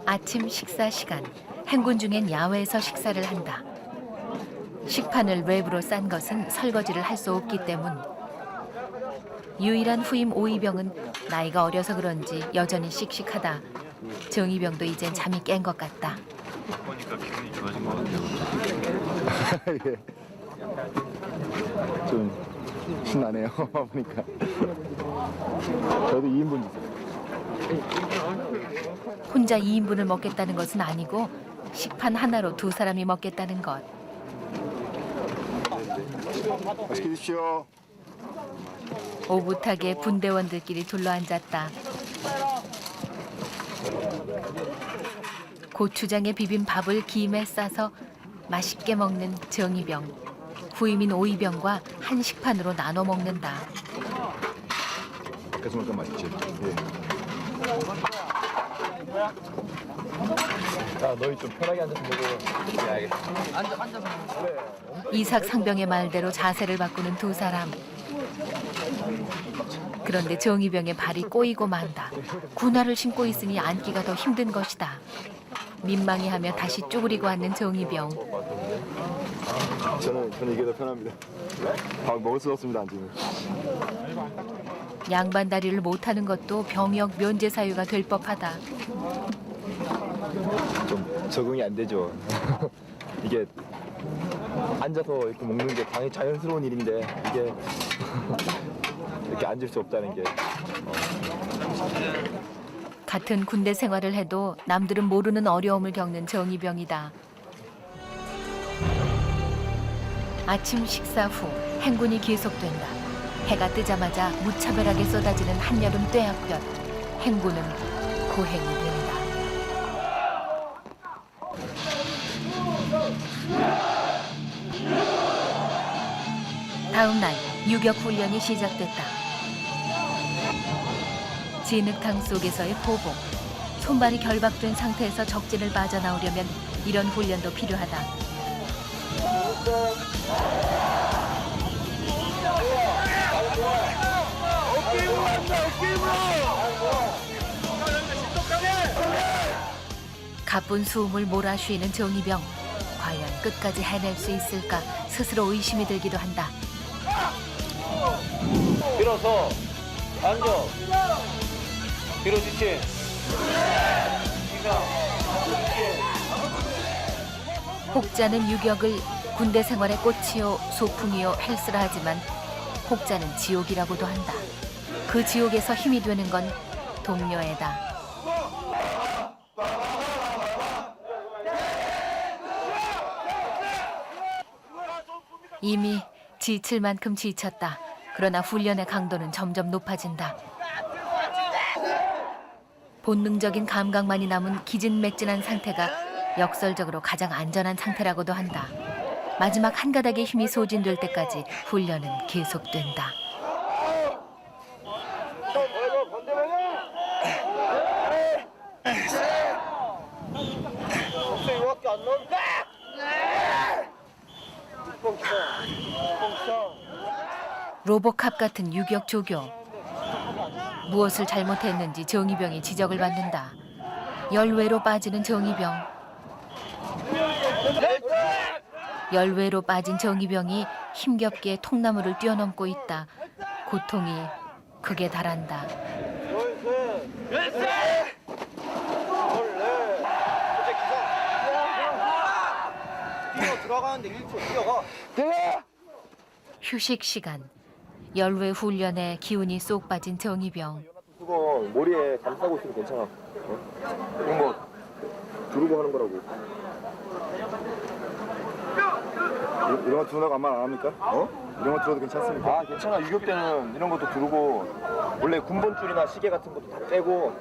아침 식사 시간. 행군 중엔 야외에서 식사를 한다. 식판을 외부로 싼 것은 설거지를 할 수 없기 때문. 유일한 후임 오이병은 나이가 어려서 그런지 여전히 씩씩하다. 정이병도 이젠 잠이 깬 것 같다. 보니까 기분이 좋아진 것 같아요. 예. 좀 신나네요. 보니까. 저도 2인분 주세요. 혼자 2인분을 먹겠다는 것은 아니고 식판 하나로 두 사람이 먹겠다는 것. 맛있게 드십시오. 오붓하게 분대원들끼리 둘러앉았다. 고추장에 비빈 밥을 김에 싸서 맛있게 먹는 정이병. 후임인 오이병과 한 식판으로 나눠 먹는다. 가슴 만큼 맛있지. 예. 자, 너희 좀 편하게 앉아서 먹어. 네, 알겠어. 이삭상병의 말대로 자세를 바꾸는 두 사람. 그런데 정이병의 발이 꼬이고 만다. 군화를 신고 있으니 앉기가 더 힘든 것이다. 민망해하며 다시 쪼그리고 앉는 정이병. 저는 이게 더 편합니다. 밥 먹을 수 없습니다, 앉으면. 양반다리를 못하는 것도 병역 면제 사유가 될 법하다. 좀 적응이 안 되죠. 이게 앉아서 이렇게 먹는 게 당연히 자연스러운 일인데 이게 이렇게 앉을 수 없다는 게. 같은 군대 생활을 해도 남들은 모르는 어려움을 겪는 정이병이다. 아침 식사 후 행군이 계속된다. 해가 뜨자마자 무차별하게 쏟아지는 한여름 뙤약볕. 행군은 고행이 된다. 다음 날 유격 훈련이 시작됐다. 진흙탕 속에서의 포복. 손발이 결박된 상태에서 적진을 빠져나오려면 이런 훈련도 필요하다. 가쁜 숨을 몰아쉬는 정이병. 과연 끝까지 해낼 수 있을까 스스로 의심이 들기도 한다. 밀어서 앉아. 뒤로 뒤치. 혹자는 유격을 군대 생활의 꽃이요 소풍이요 헬스라 하지만 혹자는 지옥이라고도 한다. 그 지옥에서 힘이 되는 건 동료애다. 이미 지칠 만큼 지쳤다. 그러나 훈련의 강도는 점점 높아진다. 본능적인 감각만이 남은 기진맥진한 상태가 역설적으로 가장 안전한 상태라고도 한다. 마지막 한 가닥의 힘이 소진될 때까지 훈련은 계속된다. 로보캅 같은 유격 조교. 무엇을 잘못했는지 정이병이 지적을 받는다. 열외로 빠지는 정이병. 열외로 빠진 정이병이 힘겹게 통나무를 뛰어넘고 있다. 고통이 극에 달한다. 들어가는데 1초 뛰어가. 휴식 시간. 열외 훈련에 기운이 쏙 빠진 정이병. 그거 머리에 감싸고 있으면 괜찮아. 어? 이런 거 두르고 하는 거라고. 이런 거 두르라고 아마 안 합니까? 어? 이런 거 들어도 괜찮습니까? 아, 괜찮아. 유격 때는 이런 것도 두르고 원래 군번줄이나 시계 같은 것도 다 빼고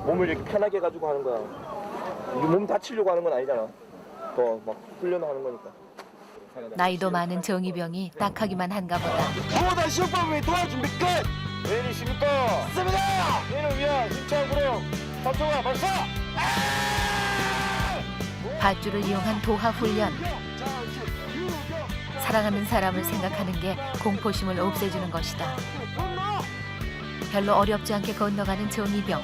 몸을 이렇게 편하게 해가지고 하는 거야. 이게 몸 다치려고 하는 건 아니잖아. 더 막 훈련하는 거니까. 나이도 많은 정이병이 딱하기만 한가 보다. 모든 시험범위 도와준 끝. 내일이십니까? 씁니다. 내일을 위한 힘찬 구령 삼총아 발사! 밧줄을 이용한 도하 훈련. 사랑하는 사람을 생각하는 게 공포심을 없애주는 것이다. 별로 어렵지 않게 건너가는 정이병.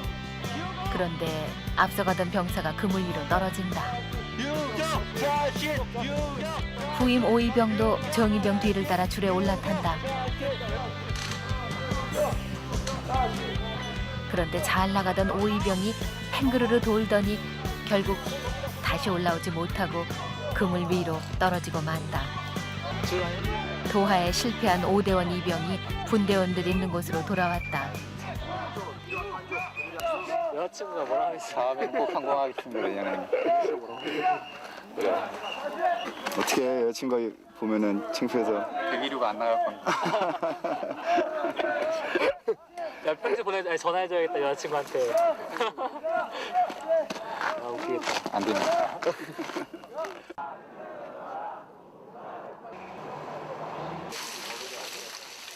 그런데 앞서가던 병사가 그물 위로 떨어진다. 후임 오이병도 정이병 뒤를 따라 줄에 올라탄다. 그런데 잘 나가던 오이병이 팽그르르 돌더니 결국 다시 올라오지 못하고 그물 위로 떨어지고 만다. 도하에 실패한 오대원 이병이 분대원들 있는 곳으로 돌아왔다. 여자친구가 뭐라 하겠어? 다음에 꼭 성공하겠습니다, 그냥. 어떻게 여자친구가 보면은 창피해서 대기류가 안 나갈 건데. 야, 편지 보내, 아니, 전화해줘야겠다, 여자친구한테. 아, 웃기겠다. 안 됩니다.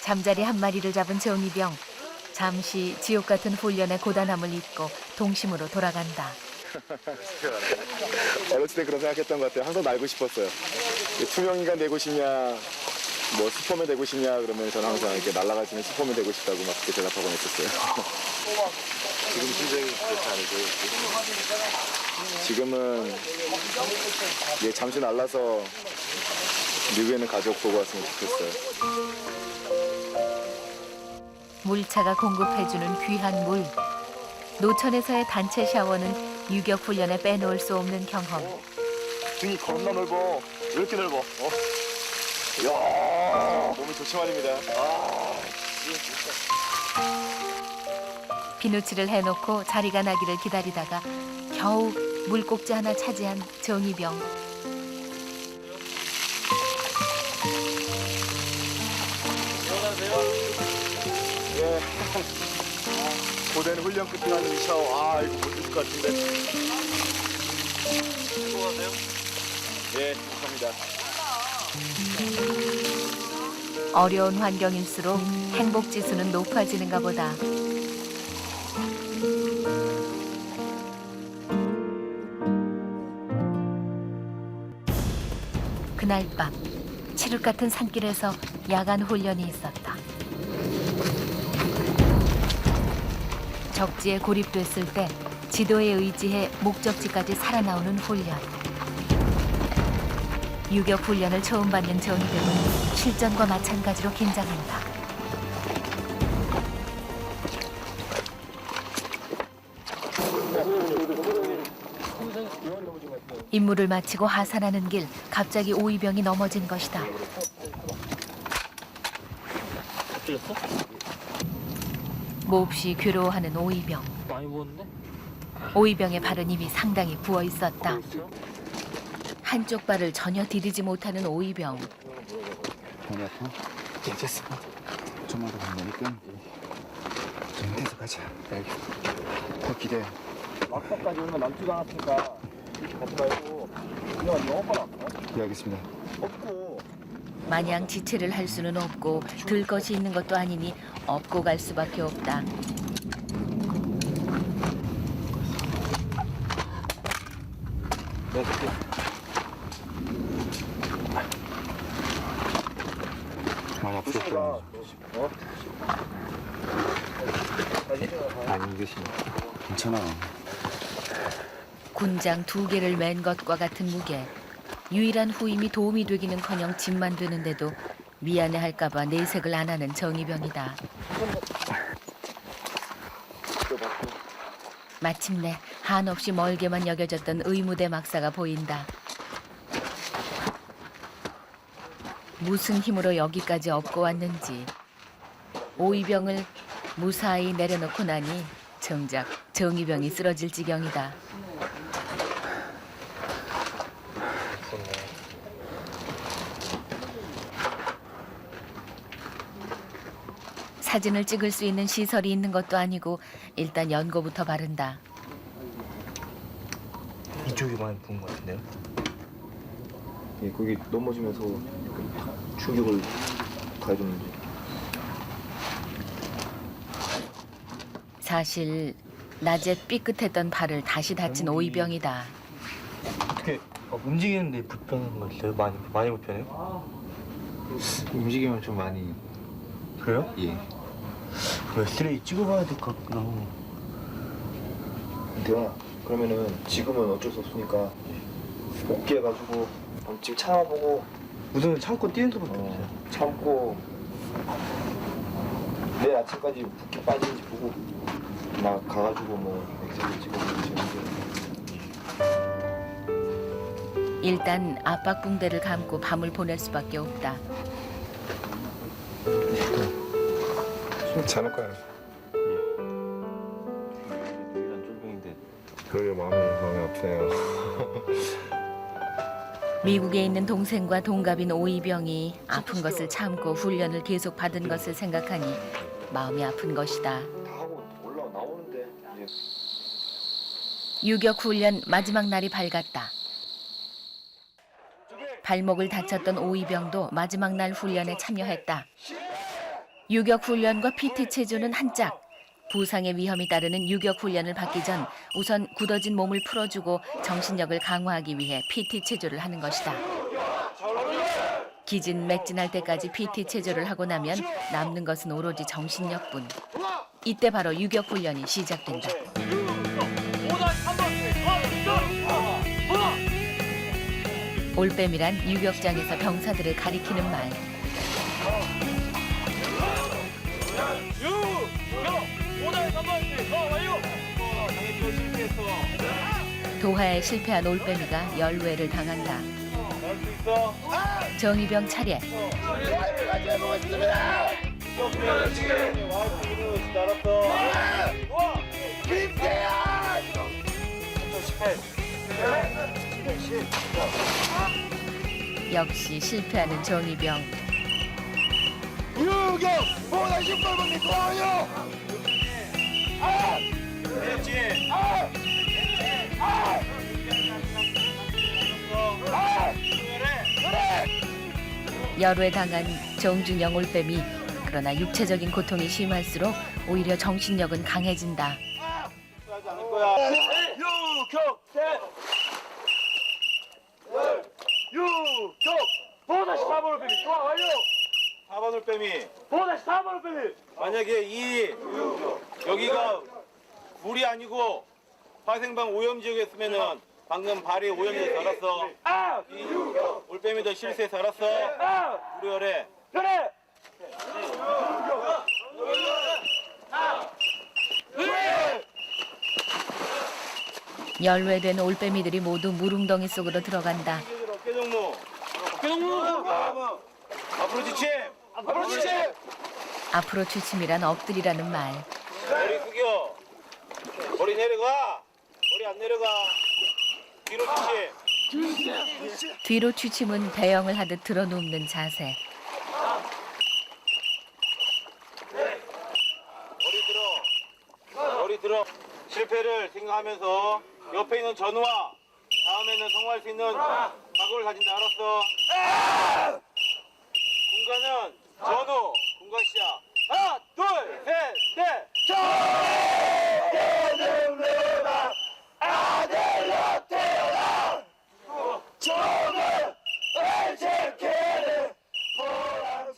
잠자리 한 마리를 잡은 정이병. 잠시 지옥 같은 훈련의 고단함을 잊고 동심으로 돌아간다. 어렸을 때 그런 생각했던 것 같아요. 항상 날고 싶었어요. 투명인간 되고 싶냐, 뭐 슈퍼맨 되고 싶냐 그러면 저는 항상 이렇게 날아갈 수 있는 슈퍼맨 되고 싶다고 막 그렇게 대답하곤 했었어요. 지금 심정이 그렇지 않으세요? 지금은 잠시 날라서 미국에 있는 가족 보고 왔으면 좋겠어요. 물차가 공급해주는 귀한 물. 노천에서의 단체 샤워는 유격 훈련에 빼놓을 수 없는 경험. 등이 겁나 넓어. 왜 이렇게 넓어? 이야, 몸이 좋지만입니다. 비누칠을 해놓고 자리가 나기를 기다리다가 겨우 물꼭지 하나 차지한 정이병. 예. 고된 훈련 끝에 하는 이 샤워. 이거 못 드실 것 같은데. 수고하세요. 예, 감사합니다. 어려운 환경일수록 행복 지수는 높아지는가 보다. 그날 밤 칠흑 같은 산길에서 야간 훈련이 있었다. 적지에 고립됐을 때 지도에 의지해 목적지까지 살아나오는 훈련. 유격 훈련을 처음 받는 정이병은 실전과 마찬가지로 긴장한다. 임무를 마치고 하산하는 길 갑자기 오이병이 넘어진 것이다. 틀렸어? 몹시 괴로워하는 오이병. 많이 부었는데? 오이병의 발은 이미 상당히 부어 있었다. 한쪽 발을 전혀 디디지 못하는 오이병. 많이 아파? 괜찮어. 좀만 더 간다니까. 힘내서 가자. 더 기대해. 막사까지 얼마 남지도 않았으니까 이렇게 가지 말고 그냥 영어 봐라. 예, 알겠습니다. 없고. 마냥 지체를 할 수는 없고 들 것이 있는 것도 아니니 업고 갈 수밖에 없다. 많이 아프겠다. 안 힘드시네. 괜찮아. 군장 2개를 맨 것과 같은 무게. 유일한 후임이 도움이 되기는커녕 짐만 되는데도 미안해할까봐 내색을 안 하는 정이병이다. 마침내 한없이 멀게만 여겨졌던 의무대 막사가 보인다. 무슨 힘으로 여기까지 업고 왔는지. 오이병을 무사히 내려놓고 나니 정작 정이병이 쓰러질 지경이다. 사진을 찍을 수 있는 시설이 있는 것도 아니고 일단 연고부터 바른다. 이쪽이 많이 부은 것 같은데요? 예, 거기 넘어지면서 탁 충격을 가해줬는데. 사실 낮에 삐끗했던 발을 다시 다친 오이병이다. 어떻게 움직이는데 불편한 거 있어요? 많이 불편해요? 움직이면 좀 많이. 그래요? 예. 엑스레이 찍어봐야 될 것 같구나. 대현아, 그러면은 지금은 어쩔 수 없으니까 복귀해가지고 지금 참아보고 우선은 참고 뛰는 수밖에 없어요. 참고 내일 아침까지 붓기 빠지는지 보고 나 가가지고 뭐 엑스레이 찍어보고 일단 압박붕대를 감고 밤을 보낼 수밖에 없다. 쉽지 않을 거야. 유일한 쫄병인데. 그러게 마음이 아프네요. 미국에 있는 동생과 동갑인 오이병이 아픈 것을 참고 훈련을 계속 받은 것을 생각하니 마음이 아픈 것이다. 다 하고 올라 나오는데 이제 유격 훈련 마지막 날이 밝았다. 발목을 다쳤던 오이병도 마지막 날 훈련에 참여했다. 유격 훈련과 PT 체조는 한 짝. 부상의 위험이 따르는 유격 훈련을 받기 전 우선 굳어진 몸을 풀어주고 정신력을 강화하기 위해 PT 체조를 하는 것이다. 기진맥진할 때까지 PT 체조를 하고 나면 남는 것은 오로지 정신력뿐. 이때 바로 유격 훈련이 시작된다. 올빼미란 유격장에서 병사들을 가리키는 말. 도하에 실패한 올빼미가 열외를 당한다. 정의병 차례. 역시 실패하는 정의병. 열외당한 정준영 올빼미. 그러나 육체적인 고통이 심할수록 오히려 정신력은 강해진다. 보다시 4번 올빼미 좋아 완료. 4번 올빼미 보다시 4번 올빼미. 만약에 여기가 물이 아니고 화생방 오염 지역이었으면은 방금 발이 오염돼서 살았어. 이 올빼미도 실수해서 살았어. 우리 열에 그래. 열외된 올빼미들이 모두 물웅덩이 속으로 들어간다. 어깨 정무. 어깨 정무. 앞으로 지침. 앞으로 지침. 앞으로 취침이란 엎드리라는 말. 머리 숙여. 머리 내려가. 머리 안 내려가. 뒤로 지침. 뒤로 취침은 배영을 하듯 드러눕는 자세. 머리 들어. 실패를 생각하면서 옆에 있는 전우와 다음에는 성공할 수 있는 각오를 가진다. 알았어? 군가는 전우, 군가 시작. 하나, 둘, 셋, 넷.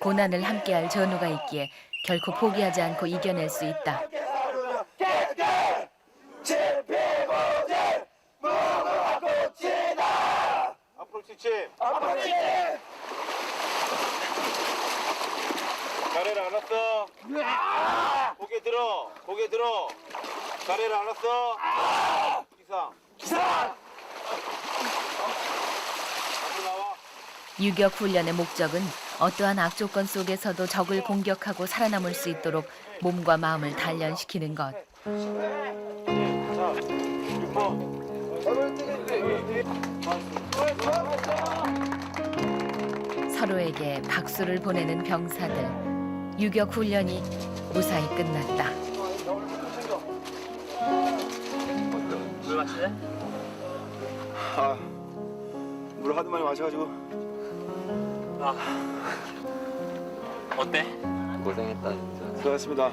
고난을 함께할 전우가 있기에 결코 포기하지 않고 이겨낼 수 있다. 앞으로 지침. 앞으로 지침. 자리를 안 왔어. 고개 들어. 고개 들어. 자리를 안 왔어. 기상. 앞으로 나와. 유격 훈련의 목적은 어떠한 악조건 속에서도 적을 공격하고 살아남을 수 있도록 몸과 마음을 단련시키는 것. 자, 6번. 서로에게 박수를 보내는 병사들. 유격 훈련이 무사히 끝났다. 물 마실래? 물 하도 많이 마셔가지고. 어때? 고생했다 진짜. 수고하셨습니다.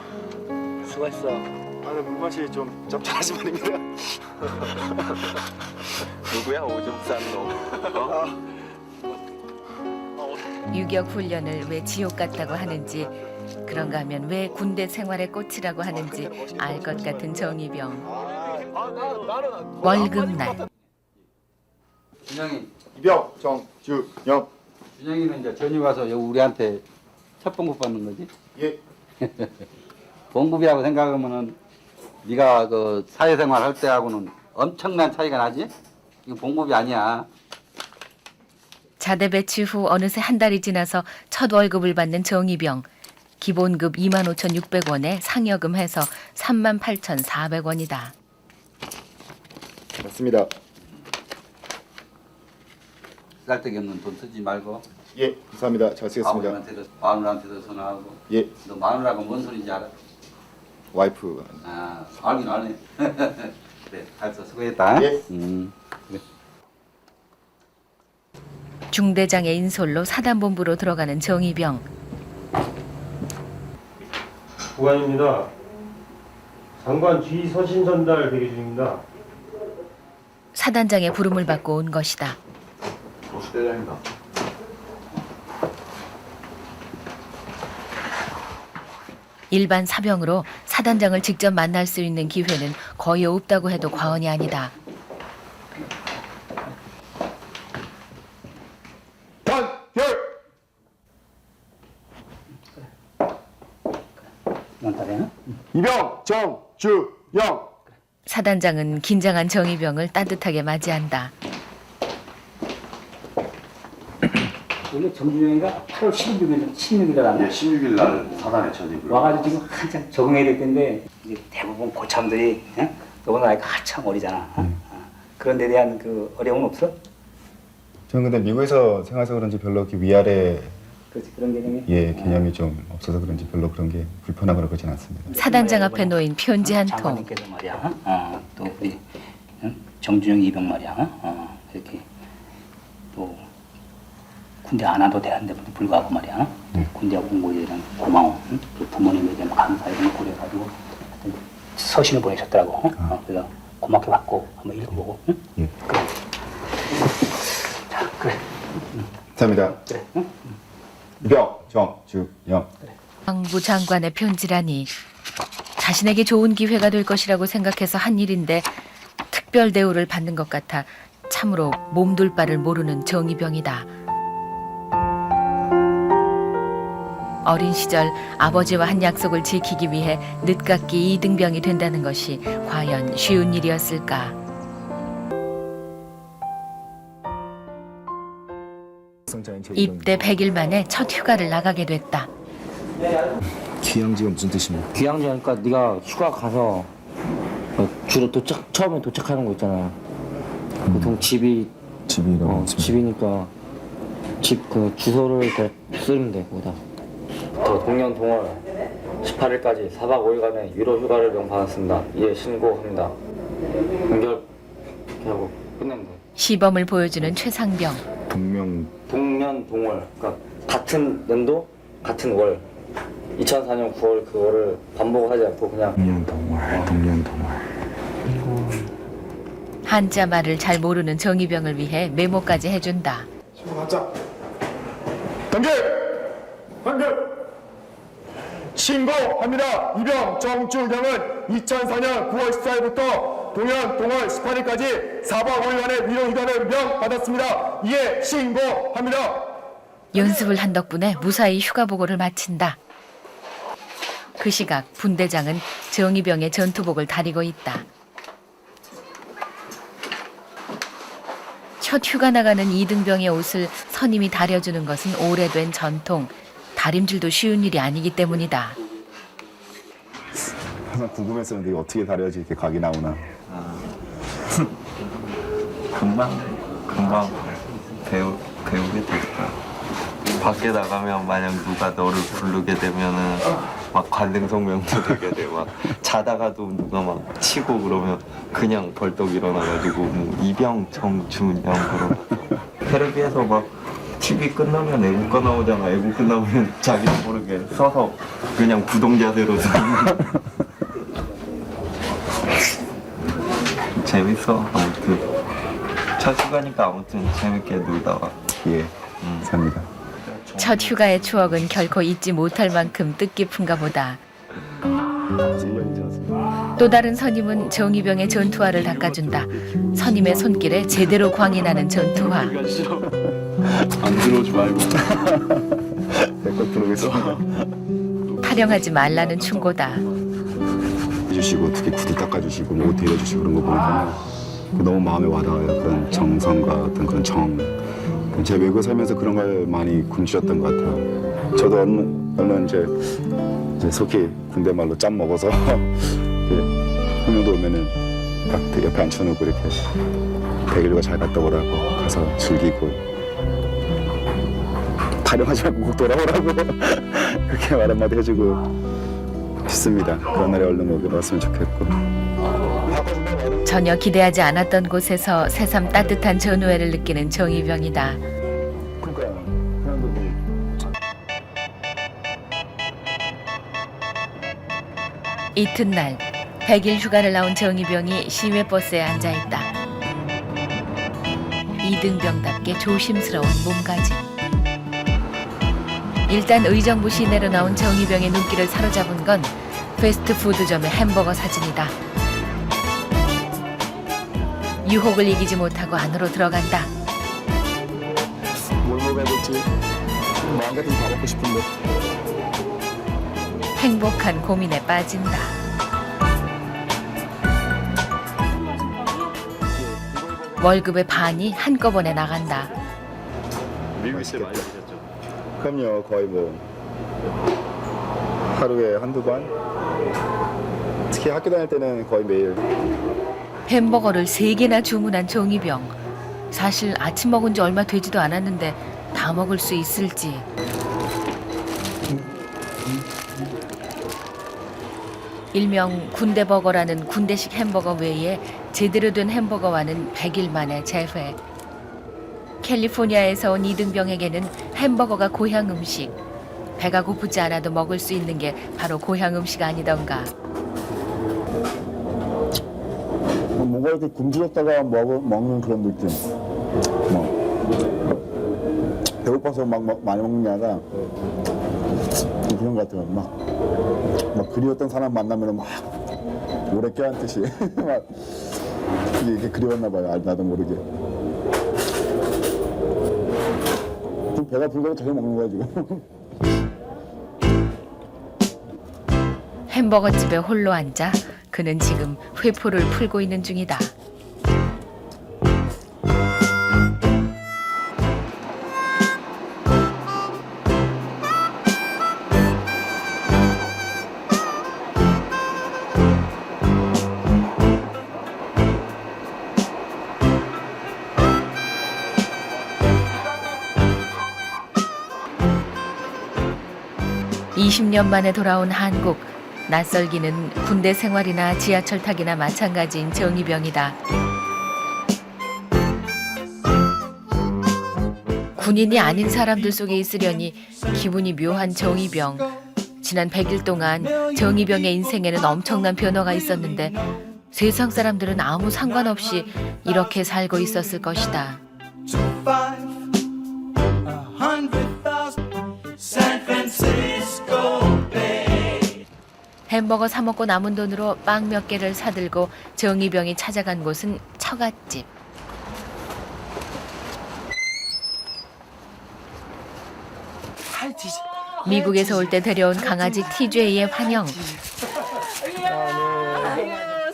수고했어. 물맛이 좀 짭짤하지 말입니다. 누구야 오줌 싼 놈? 유격 훈련을 왜 지옥 같다고 하는지 그런가 하면 왜 군대 생활의 꽃이라고 하는지 알 것 같은 정의병. 월급날 준영이, 이병, 정주영. 준영이는 이제 전이 와서 여기 우리한테 첫 봉급 받는 거지? 예. 봉급이라고 생각하면은 네가 그 사회생활 할 때하고는 엄청난 차이가 나지? 이거 봉급이 아니야. 자대 배치 후 어느새 한 달이 지나서 첫 월급을 받는 정의병. 기본급 25,600원에 상여금 해서 38,400원이다. 맞습니다. 쓸데기 없는 돈 쓰지 말고 예, 감사합니다. 잘 쓰겠습니다. 마누라한테도 전화하고. 예, 너 마누라가 뭔 소리인지 알아? 와이프. 아, 알긴 아네. 그래, 잘써 수고했다. 예. 그래. 중대장의 인솔로 사단본부로 들어가는 정의병. 부관입니다. 장관 주의 서신 전달 대기 중입니다. 사단장의 부름을 받고 온 것이다. 대장입니다. 일반 사병으로 사단장을 직접 만날 수 있는 기회는 거의 없다고 해도 과언이 아니다. 단결. 이병, 정주영. 사단장은 긴장한 정의병을 따뜻하게 맞이한다. 원래 정준영이가 8월 16일 날 16일 날 사단에 전입을. 와가지고 지금 한참 적응해야 될 텐데 이제 대부분 고참들이 너보다 나이가 한참 어리잖아. 그런 데 대한 그 어려움은 없어? 저는 근데 미국에서 생활해서 그런지 별로 이렇게 위아래 그렇지 그런 개념이? 개념이 좀 없어서 그런지 별로 그런 게 불편하거나 그러진 않습니다. 사단장 앞에 놓인 편지 한 통. 장관님께서 말이야. 또 우리 정준영 이병 말이야. 이렇게 또 군대 안 와도 되는데 불구하고 말이야. 군대 온 거에 대한 고마움, 또 부모님에 대한 감사 이런 거 고려해가지고 서신을 보내셨더라고. 그래서 고맙게 받고 한번 읽어보고. 응? 예. 그래. 자, 그래. 감사합니다. 그래. 응? 이병, 정주영. 왕부 장관의 편지라니 자신에게 좋은 기회가 될 것이라고 생각해서 한 일인데 특별 대우를 받는 것 같아 참으로 몸둘 바를 모르는 정의병이다. 어린 시절 아버지와 한 약속을 지키기 위해 늦깎이 2등병이 된다는 것이 과연 쉬운 일이었을까. 입대 100일 만에 첫 휴가를 나가게 됐다. 귀향지가 무슨 뜻입니까? 귀향지니까 네가 휴가 가서 주로 처음에 도착하는 거 있잖아. 보통 집이니까 집 그 주소를 쓰면 돼 거기다. 저 동년 동월 18일까지 4박 5일간의 유로 휴가를 명받았습니다. 이에 신고합니다. 연결 이렇게 하고 끝내면 돼. 시범을 보여주는 최상병. 동년 동월 그러니까 같은 연도 같은 월 2004년 9월 그 월을 반복하지 않고 그냥 동년 동월. 한자말을 잘 모르는 정의병을 위해 메모까지 해준다. 단결. 신고합니다. 이병 정주영은 2004년 9월 14일부터 동년 동월 18일까지 4박 5일간의 위로 휴가를 명받았습니다. 이에 신고합니다. 연습을 한 덕분에 무사히 휴가 보고를 마친다. 그 시각 분대장은 정의병의 전투복을 다리고 있다. 첫 휴가 나가는 2등병의 옷을 선임이 다려주는 것은 오래된 전통. 다림질도 쉬운 일이 아니기 때문이다. 항상 궁금했었는데 이게 어떻게 다려야지 이렇게 각이 나오나. 금방 배우게 될 거야. 밖에 나가면 만약 누가 너를 부르게 되면은 막 관등성명도 되게 돼. 막 자다가도 누가 막 치고 그러면 그냥 벌떡 일어나가지고 뭐 이병 정준영 그러고 테레비에서 막 TV 끝나면 애국가 나오잖아. 애국 끝나면 자기도 모르게 서서 그냥 부동 자세로 재밌어. 아무튼 첫 휴가니까 아무튼 재밌게 놀다 와. 예, 감사합니다. 첫 휴가의 추억은 결코 잊지 못할 만큼 뜻깊은가 보다. 또 다른 선임은 정의병의 전투화를 닦아준다. 선임의 손길에 제대로 광이 나는 전투화. 안 들어오지 말고. 내거 들어오겠어. 타령하지 말라는 충고다. 해주시고 특히 구두 닦아주시고 뭐 옷 데려주시고 그런 거 보면 너무 마음에 와닿아요. 그런 정성과 어떤 그런 정. 제 외국에 살면서 그런 걸 많이 굶주렸던 것 같아요. 저도 얼마 이제 속히 군대 말로 짬 먹어서 홍명도 오면은 딱 옆에 앉혀놓고 이렇게 100일과 잘 갔다 오라고 가서 즐기고 타령하지 말고 꼭 돌아오라고 그렇게 말 한마디 해주고 싶습니다. 그런 날이 얼른 왔으면 좋겠고. 전혀 기대하지 않았던 곳에서 새삼 따뜻한 전우회를 느끼는 정의병이다. 이튿날 100일 휴가를 나온 정의병이 시외버스에 앉아있다. 이등병답게 조심스러운 몸가짐. 일단 의정부 시내로 나온 정의병의 눈길을 사로잡은 건 패스트푸드점의 햄버거 사진이다. 유혹을 이기지 못하고 안으로 들어간다. 뭘 먹어야 될지 마음 같은 다 먹고 싶은데. 행복한 고민에 빠진다. 월급의 반이 한꺼번에 나간다. 미국에 많이 드셨죠? 그럼요. 거의 뭐 하루에 한두 번. 특히 학교 다닐 때는 거의 매일. 햄버거를 3개나 주문한 정의병. 사실 아침 먹은 지 얼마 되지도 않았는데 다 먹을 수 있을지. 일명 군대버거라는 군대식 햄버거 외에 제대로 된 햄버거와는 100일 만에 재회. 캘리포니아에서 온 이등병에게는 햄버거가 고향 음식. 배가 고프지 않아도 먹을 수 있는 게 바로 고향 음식 아니던가. 뭔가 이렇게 굶주렸다가 먹는 그런 느낌. 배고파서 막 많이 먹는 게 아니라 그런 것 같아요. 막 그리웠던 사람 만나면 막 오래 껴안듯이 막 이게 그리웠나 봐요. 나도 모르게. 좀 배가 불러도 계속 먹는 거야 지금. 햄버거 집에 홀로 앉아 그는 지금 회포를 풀고 있는 중이다. (20년) 만에 돌아온 한국. 낯설기는 군대 생활이나 지하철 타기나 마찬가지인 정의병이다. 군인이 아닌 사람들 속에 있으려니 기분이 묘한 정의병. 지난 100일 동안 정의병의 인생에는 엄청난 변화가 있었는데 세상 사람들은 아무 상관없이 이렇게 살고 있었을 것이다. 햄버거 사 먹고 남은 돈으로 빵 몇 개를 사들고 정의병이 찾아간 곳은 처갓집. 미국에서 올 때 데려온 강아지 TJ의 환영.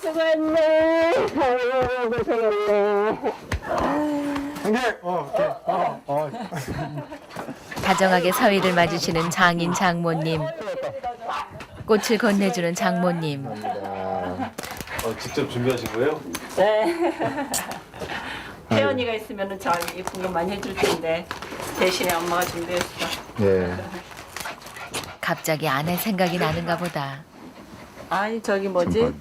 수고했네. 고생했네. 다정하게 사위를 맞으시는 장인 장모님. 꽃을 건네주는 장모님. 직접 준비하신 거예요? 네. 혜연이가 있으면 저 예쁜 거 많이 해줄 텐데 대신에 엄마가 준비했어. 예. 갑자기 아내 생각이 나는가 보다. 아니 저기 뭐지?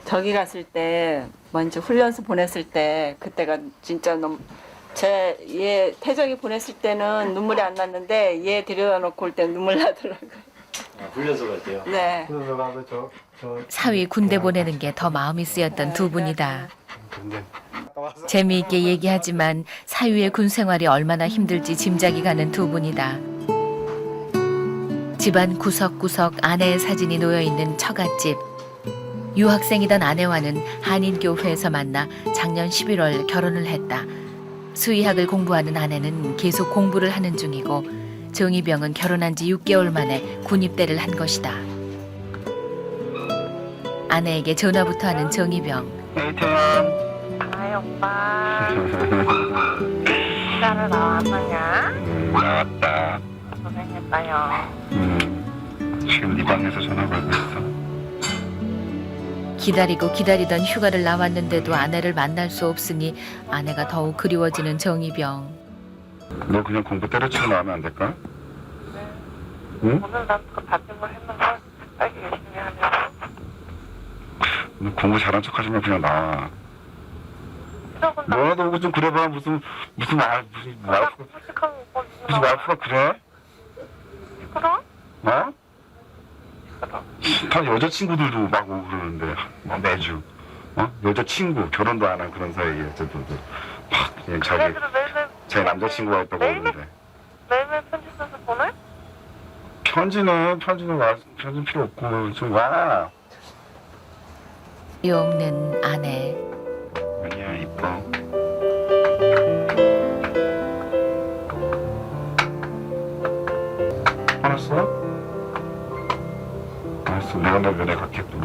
저기 갔을 때 먼저 훈련소 보냈을 때 그때가 진짜 너무 얘 태정이 보냈을 때는 눈물이 안 났는데 얘 데려다 놓고 올 때 눈물 나더라고요. 훈련소 갈 때요? 네. 사위 군대 보내는 게 더 마음이 쓰였던 두 분이다. 재미있게 얘기하지만 사위의 군 생활이 얼마나 힘들지 짐작이 가는 두 분이다. 집안 구석구석 아내의 사진이 놓여있는 처갓집. 유학생이던 아내와는 한인교회에서 만나 작년 11월 결혼을 했다. 수의학을 공부하는 아내는 계속 공부를 하는 중이고 정희병은 결혼한 지 6개월 만에 군입대를 한 것이다. 아내에게 전화부터 하는 정희병. 아이 오빠 시간을 나왔느냐? 나왔다. 고생했다요. 지금 네 방에서 전화 걸고 있어. 기다리고 기다리던 휴가를 나왔는데도 아내를 만날 수 없으니 아내가 더욱 그리워지는 정희병. 너 그냥 공부 때려치고 나오면 안 될까? 응? 오늘 난그 다짐을 했는데 빨리 열심히 하려고. 너 공부 잘한 척하지 마. 그냥 나와. 너도 좀 그래봐. 무슨 와이프가 그래? 그럼? 어? 다 여자친구들도 막 오고 그러는데 막 매주 여자친구 결혼도 안 한 그런 사이에 어쨌든 막 그냥 자기 남자친구가 있다고 그러는데 매일매일 편지 써서 보내? 편지는 필요 없고 좀 와. 없는 아내. 아니야 이뻐. 알았어? 알았어. 내가 너 면회 갈게 또.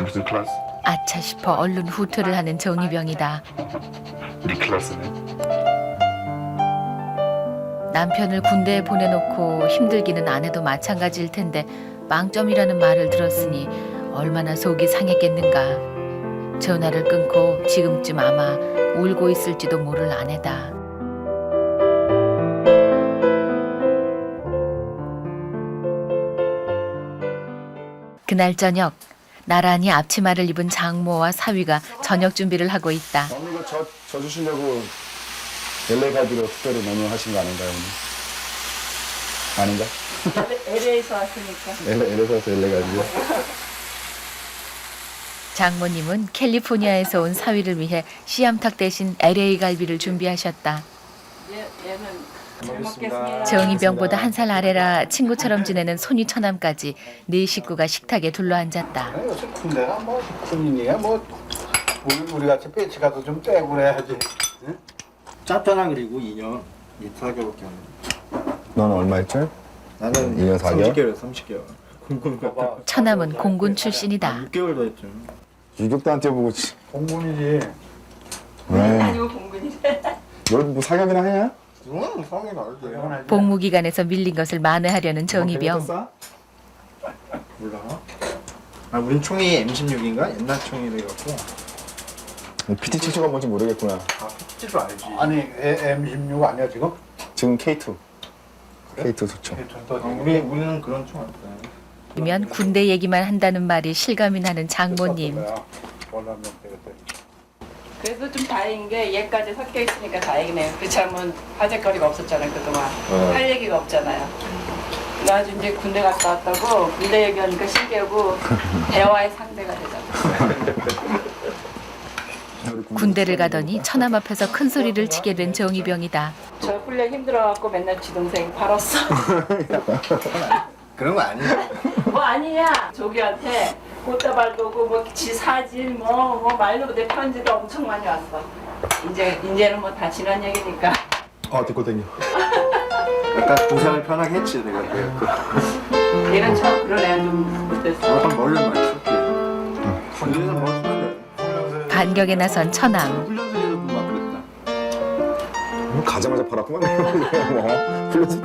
무슨 클래스? 아차 싶어 얼른 후퇴를 하는 정희병이다. 네 클래스는? 남편을 군대에 보내놓고 힘들기는 아내도 마찬가지일 텐데 빵점이라는 말을 들었으니 얼마나 속이 상했겠는가. 전화를 끊고 지금쯤 아마 울고 있을지도 모를 아내다. 그날 저녁 나란히 앞치마를 입은 장모와 사위가 저녁 준비를 하고 있다. 언니 이거 저 주시려고 LA 가기로 특별히 메뉴하신 거 아닌가요 오늘? 아닌가? LA에서 왔으니까. LA에서 와서 LA 가지고. 장모님은 캘리포니아에서 온 사위를 위해 씨암탉 대신 LA 갈비를 준비하셨다. 얘는 잘 먹겠습니다. 정희병보다 한 살 아래라 친구처럼 지내는 손위 처남까지 네 식구가 식탁에 둘러앉았다. 요새 군대가 뭐 군인이야 뭐 우리 같이 배치 가서 좀 떼고 그래야지. 응? 짭짤한 그리고 2년 4개월밖에 안 돼. 너는 얼마였지? 나는 2년 4개월? 30개월 30개월. 공군 갔다. 처남은 공군 출신이다. 6개월 더 했죠. 유격도 안 뛰어보고 공군이지. 왜? 아니고 공군이래. 너뭐 사격이나 하냐? 응, 성이 나올게. 복무 기간에서 밀린 것을 만회하려는 정희병. 몰라. 아, 우린 총이 M16인가? 옛날 총이래갖고. PT77가 뭔지 모르겠구나. 아, PT도 알지. 아니 M16 아니야 지금? 지금 K2. K2 좋죠. 우리는 그런 총 안 써. 면 군대 얘기만 한다는 말이 실감이 나는 장모님. 그래도 좀 다행인 게 얘까지 섞여 있으니까 다행이네요. 그렇지 않으면 화제거리가 없었잖아요 그동안. 할 얘기가 없잖아요. 나 아주 이제 군대 갔다 왔다고 군대 얘기하니까 신기하고 대화의 상대가 되잖아. 군대를 가더니 처남 앞에서 큰 소리를 치게 된 정희병이다. 저 훈련 힘들어갖고 맨날 지동생 팔았어. 그런 거 아니야. 뭐 아니냐. 조기한테 꽃다발도 오고 뭐 지 사진 뭐 말도 못해 편지도 엄청 많이 왔어. 이제는 뭐 다 지난 얘기니까. 듣고 댕겨. 약간 동생을 편하게 했지 내가. 얘는 참 그런 애가 좀 못했어. 약간 머리를 많이 썼지. 군대에서 뭐 쓰는데. 반격에 나선 처남. 훈련소에서도 막 그랬다. 가자마자 팔았구만. 뭐 플러스.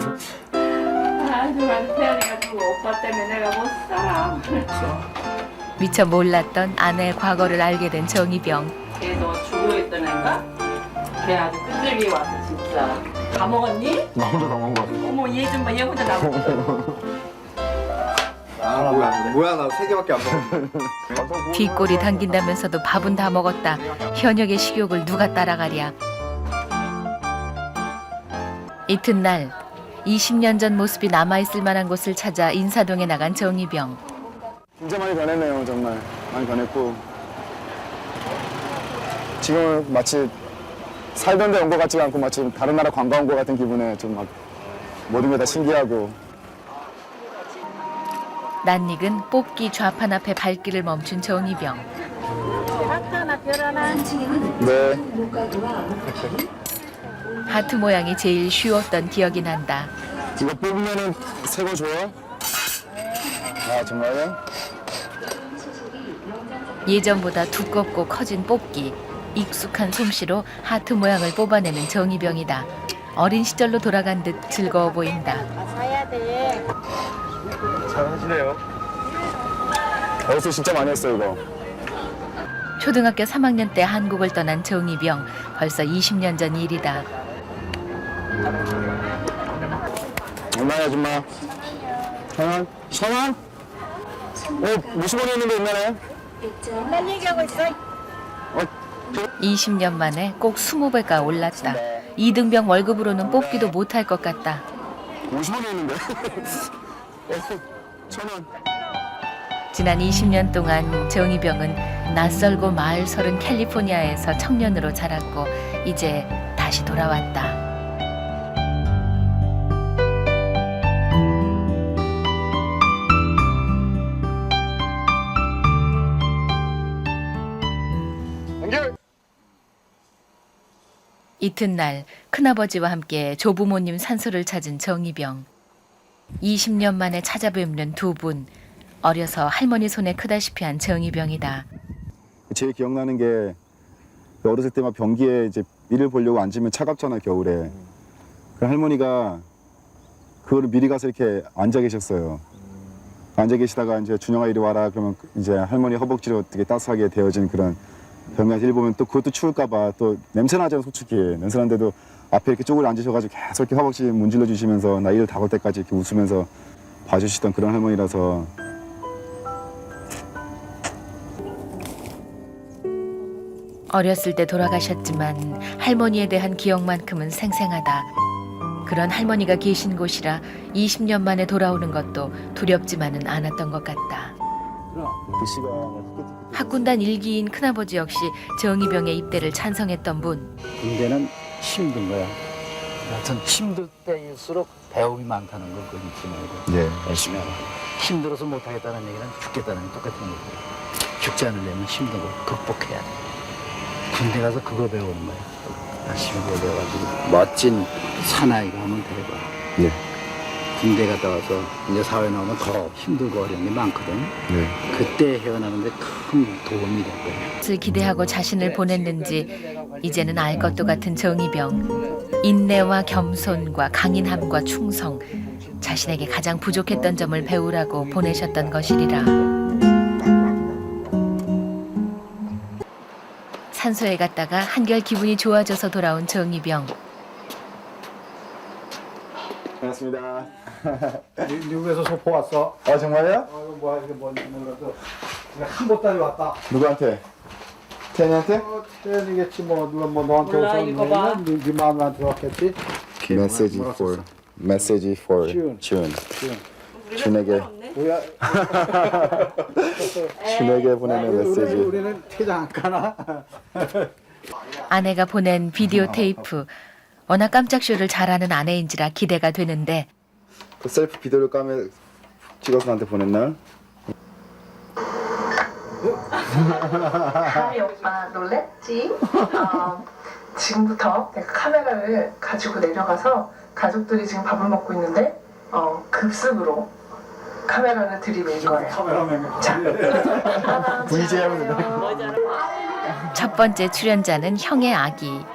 아주 많이 태어나가지고 오빠 때문에 내가 못 살아. 미처 몰랐던 아내의 과거를 알게 된 정희병. 걔 너 죽으러 있던 애인가? 걔 아주 끈질기 왔어 진짜. 다 먹었니? 나 혼자 다 먹은 거 같아. 어머 얘 좀 봐. 얘 혼자 다 먹었어. 뭐야 나 3개밖에 안 먹었는데. 뒷골이 당긴다면서도 밥은 다 먹었다. 현역의 식욕을 누가 따라가랴. 이튿날 20년 전 모습이 남아있을 만한 곳을 찾아 인사동에 나간 정희병. 진짜 많이 변했네요. 정말 많이 변했고 지금은 마치 살던 데 온 것 같지가 않고 마치 다른 나라 관광 온 것 같은 기분에 좀 막 모든 게 다 신기하고 낯익은 뽑기 좌판 앞에 발길을 멈춘 정희병. 네. 하트 모양이 제일 쉬웠던 기억이 난다. 이거 뽑으면은 새 거 줘요? 아 정말요? 예전보다 두껍고 커진 뽑기. 익숙한 솜씨로 하트 모양을 뽑아내는 정희병이다. 어린 시절로 돌아간 듯 즐거워 보인다. 잘하시네요. 어렸을 때 진짜 많이 했어요 이거. 초등학교 3학년 때 한국을 떠난 정희병. 벌써 20년 전 일이다. 얼마야 아줌마? 1,000원? 1,000원? 50원이 있는데 옛날에? 20년 만에 꼭 20배가 올랐다. 이등병 월급으로는 뽑기도 못할 것 같다. 50원이 있는데? 1,000원. 지난 20년 동안 정희병은 낯설고 마을 서른 캘리포니아에서 청년으로 자랐고 이제 다시 돌아왔다. 이튿날 큰아버지와 함께 조부모님 산소를 찾은 정희병. 20년 만에 찾아뵙는 두 분. 어려서 할머니 손에 크다시피 한 정희병이다. 제일 기억나는 게 어렸을 때 막 변기에 이제 일을 보려고 앉으면 차갑잖아 겨울에. 그 할머니가 그거를 미리 가서 이렇게 앉아 계셨어요. 앉아 계시다가 이제 준영아 이리 와라 그러면 이제 할머니 허벅지로 되게 따스하게 데워진 그런 변기에서 일 보면 또 그것도 추울까봐 또 냄새 나잖아 솔직히. 냄새 나는데도 앞에 이렇게 쪼그려 앉으셔가지고 계속 이렇게 허벅지 문질러 주시면서 나 일 다 볼 때까지 이렇게 웃으면서 봐주시던 그런 할머니라서. 어렸을 때 돌아가셨지만 할머니에 대한 기억만큼은 생생하다. 그런 할머니가 계신 곳이라 20년 만에 돌아오는 것도 두렵지만은 않았던 것 같다. 학군단 일기인 큰아버지 역시 정희병의 입대를 찬성했던 분. 군대는 힘든 거야. 하여튼 힘들 때일수록 배움이 많다는 걸 그건 잊지 말고 예. 열심히 하고. 힘들어서 못하겠다는 얘기는 죽겠다는 게 똑같은 거고. 죽지 않으려면 힘든 거 극복해야 돼. 군대 가서 그거 배우는 거야. 열심히 그거 배워가지고 멋진 사나이가 하면 되고. 예. 군대 갔다 와서 이제 사회 나오면 더 힘들고 어려운 게 많거든. 네. 그때 헤어나는데 큰 도움이 될 거야. 무엇을 기대하고 자신을 보냈는지 이제는 알 것도 같은 정희병. 인내와 겸손과 강인함과 충성. 자신에게 가장 부족했던 점을 배우라고 보내셨던 것이리라. 산소에 갔다가 한결 기분이 좋아져서 돌아온 정희병. 반갑습니다. 미국에서 소포 왔어. 아 정말요? 이거 뭐야 이게 뭔지 몰라서 한 보따리 왔다. 누구한테? 태연이한테? 태연이겠지 뭐 누가 뭐 너한테 오셨나? 네 마음한테 왔겠지. Message for June. 준에게. 뭐야? 준에게 보내는 메시지. 우리는 퇴장 안 가나? 아내가 보낸 비디오 테이프. 워낙 깜짝 쇼를 잘하는 아내인지라 기대가 되는데 그 셀프 비디오를 까매 찍어서 나한테 보냈나? 아이 오빠 놀랬지? 지금부터 내가 카메라를 가지고 내려가서 가족들이 지금 밥을 먹고 있는데 급습으로 카메라를 들이밀 거예요. 카메라맨. 자, VJ 하면 된다. 첫 번째 출연자는 형의 아기.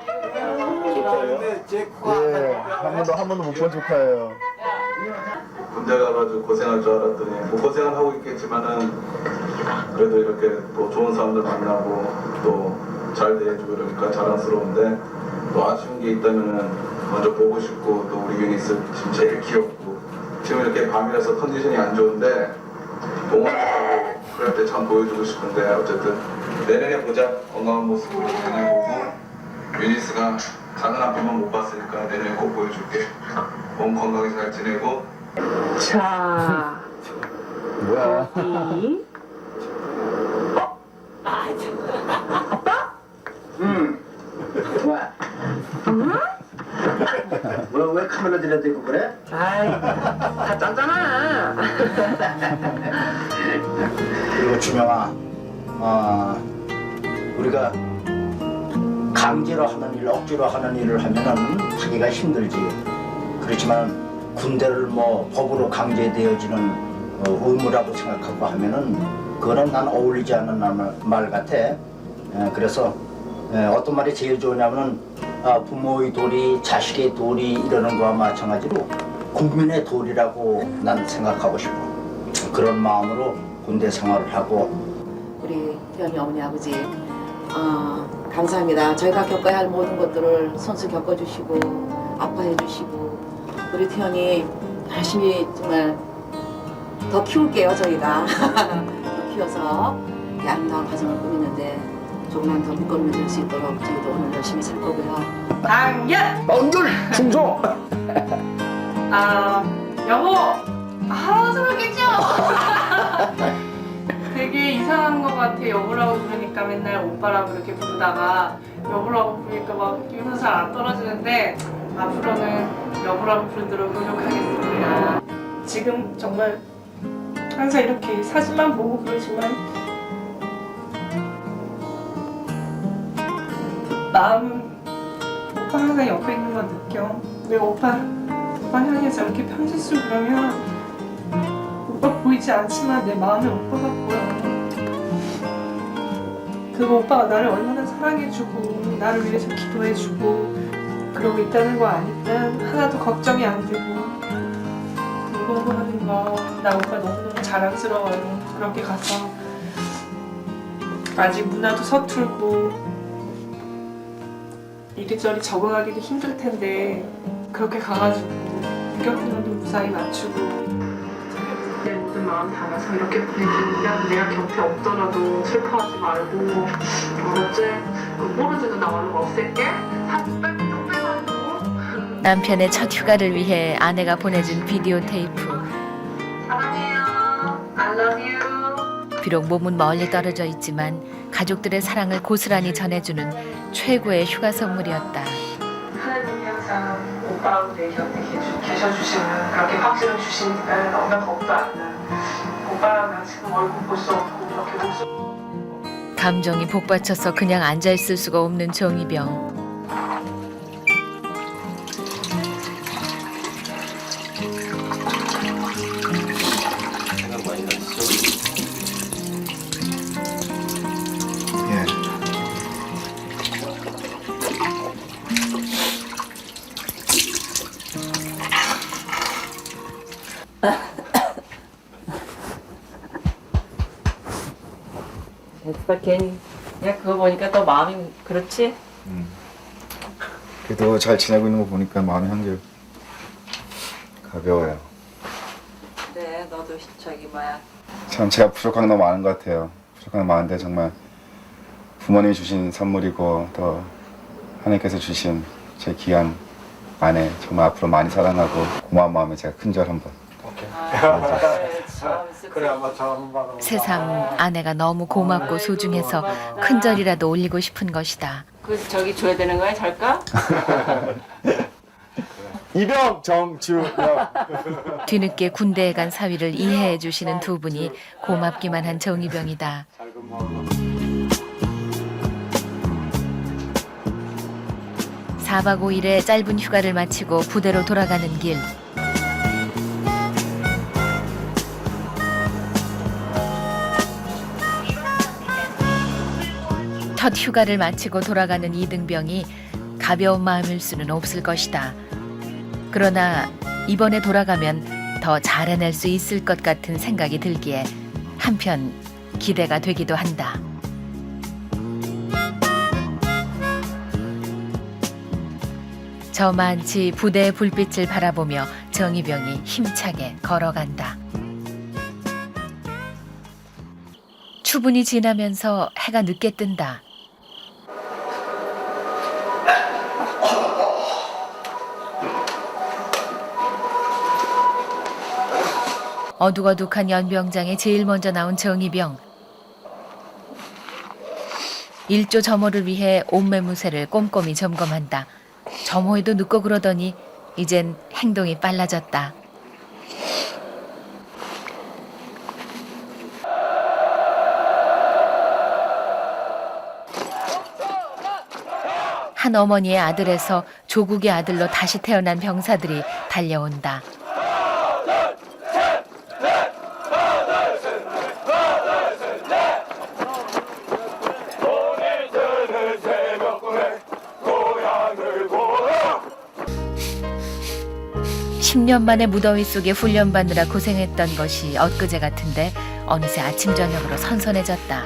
예, 한 번도 못 본 조카예요. 군대 가가지고 고생할 줄 알았더니 뭐 고생은 하고 있겠지만은 그래도 이렇게 또 좋은 사람들 만나고 또 잘 대해주고 이러니까 자랑스러운데 또 아쉬운 게 있다면은 먼저 보고 싶고 또 우리 유니스 지금 제일 귀엽고 지금 이렇게 밤이라서 컨디션이 안 좋은데 동원하고 그럴 때 참 보여주고 싶은데 어쨌든 내년에 보자. 건강한 모습 우리 내년에 보고 유니스가 작은 아빠만 못 봤으니까 내년에 꼭 보여줄게. 몸 건강히 잘 지내고. 자, 뭐야? 여기. 아빠? 응. 뭐야? 뭐야 왜 카메라 애들한테 되고 그래? 아이, 다 짠잖아. 그리고 준영아, 우리가 강제로 하는 일, 억지로 하는 일을 하면은 하기가 힘들지. 그렇지만 군대를 뭐 법으로 강제되어지는 의무라고 생각하고 하면은 그거는 난 어울리지 않는 말 같아. 그래서 어떤 말이 제일 좋으냐면은 부모의 도리, 자식의 도리 이러는 거와 마찬가지로 국민의 도리라고 난 생각하고 싶어. 그런 마음으로 군대 생활을 하고. 우리 태연이 어머니 아버지 감사합니다. 저희가 겪어야 할 모든 것들을 손수 겪어주시고 아파해 주시고 우리 태연이 열심히 정말 더 키울게요. 저희가 더 키워서 아름다운 가정을 꾸미는데 조금만 더 밑거름이 될 수 있도록 저희도 오늘 열심히 살 거고요. 당연! 멍줄! 충성! 여보! 저러겠죠? 되게 이상한 것 같아. 여보라고 부르니까 맨날 오빠라고 이렇게 부르다가 여보라고 부르니까 막 기분 잘 안 떨어지는데 앞으로는 여보라고 부르도록 노력하겠습니다. 지금 정말 항상 이렇게 사진만 보고 그러지만 마음은 오빠 항상 옆에 있는 거 느껴. 내가 오빠 향해서 이렇게 편지 쓰고 그러면 오빠 보이지 않지만 내 마음에 오빠가 보여. 그거 오빠가 나를 얼마나 사랑해주고 나를 위해서 기도해주고 그러고 있다는 거 아니까 하나도 걱정이 안 되고 이거 하는 거 나 오빠 너무너무 자랑스러워요. 그렇게 가서 아직 문화도 서툴고 이리저리 적응하기도 힘들 텐데 그렇게 가가지고 유격훈련도 무사히 마치고 내 모든 마음 담아서 이렇게 보내주면 내가 곁에 없더라도 슬퍼하지 말고 알았지? 모르지도 나 얼른 없앨게. 남편의 첫 휴가를 위해 아내가 보내준 비디오 테이프. 사랑해요. I love you. 비록 몸은 멀리 떨어져 있지만 가족들의 사랑을 고스란히 전해주는 최고의 휴가 선물이었다. 하나님이 항상 오빠하고 내 곁에 계셔주시는 그렇게 확신을 주시니까 너무나 겁도 안 나. 오빠랑 나 지금 얼굴 볼 수 없고 이렇게 목소리 감정이 복받쳐서 그냥 앉아있을 수가 없는 정희병. 생각 많이 나시죠? 됐어 괜히 야 그거 보니까 또 마음이 그렇지? 그래도 잘 지내고 있는 거 보니까 마음이 한결 가벼워요. 그래 너도 저기 뭐야 참 제가 부족한 게 너무 많은 것 같아요. 부족한 게 많은데 정말 부모님이 주신 선물이고 또 하나님께서 주신 제 귀한 아내 정말 앞으로 많이 사랑하고 고마운 마음에 제가 큰절 한번. 그래 아마 참 새삼 아내가 너무 고맙고 소중해서 큰절이라도 올리고 싶은 것이다. 그 저기 줘야 되는 거야 잘까? 이병 정주영. 뒤늦게 군대에 간 사위를 이해해 주시는 두 분이 고맙기만 한 정희병이다. 4박 5일의 짧은 휴가를 마치고 부대로 돌아가는 길. 첫 휴가를 마치고 돌아가는 이등병이 가벼운 마음일 수는 없을 것이다. 그러나 이번에 돌아가면 더 잘 해낼 수 있을 것 같은 생각이 들기에 한편 기대가 되기도 한다. 저만치 부대의 불빛을 바라보며 정희병이 힘차게 걸어간다. 추분이 지나면서 해가 늦게 뜬다. 어둑어둑한 연병장에 제일 먼저 나온 정희병. 일조 점호를 위해 옷매무새를 꼼꼼히 점검한다. 점호에도 늦고 그러더니 이젠 행동이 빨라졌다. 한 어머니의 아들에서 조국의 아들로 다시 태어난 병사들이 달려온다. (10년) 만에 무더위 속에 훈련받느라 고생했던 것이 엊그제 같은데 어느새 아침 저녁으로 선선해졌다.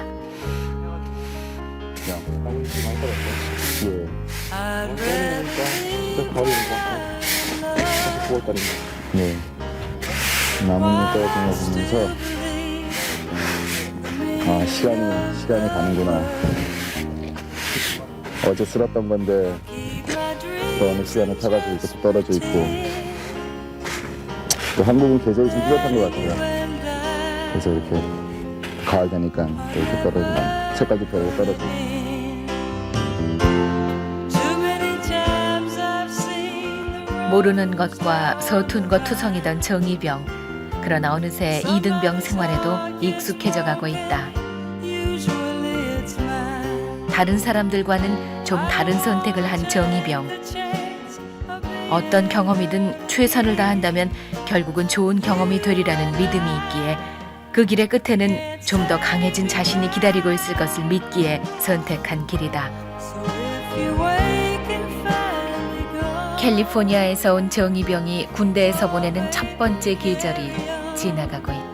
네. 나뭇잎 떨어지는 거 보면서 아 시간이 가는구나. 어제 쓸었던 건데 또 어느 시간에 타가지고 이렇게 떨어져 있고 또 한국은 계절이 좀 뚜렷한 것 같아요. 그래서 이렇게 가을 되니까 또 이렇게 떨어진다. 색깔도 별로 떨어지고. 모르는 것과 서툰 것 투성이던 정의병. 그러나 어느새 이등병 생활에도 익숙해져 가고 있다. 다른 사람들과는 좀 다른 선택을 한 정의병. 어떤 경험이든 최선을 다한다면 결국은 좋은 경험이 되리라는 믿음이 있기에 그 길의 끝에는 좀 더 강해진 자신이 기다리고 있을 것을 믿기에 선택한 길이다. 캘리포니아에서 온 정의병이 군대에서 보내는 첫 번째 계절이 지나가고 있다.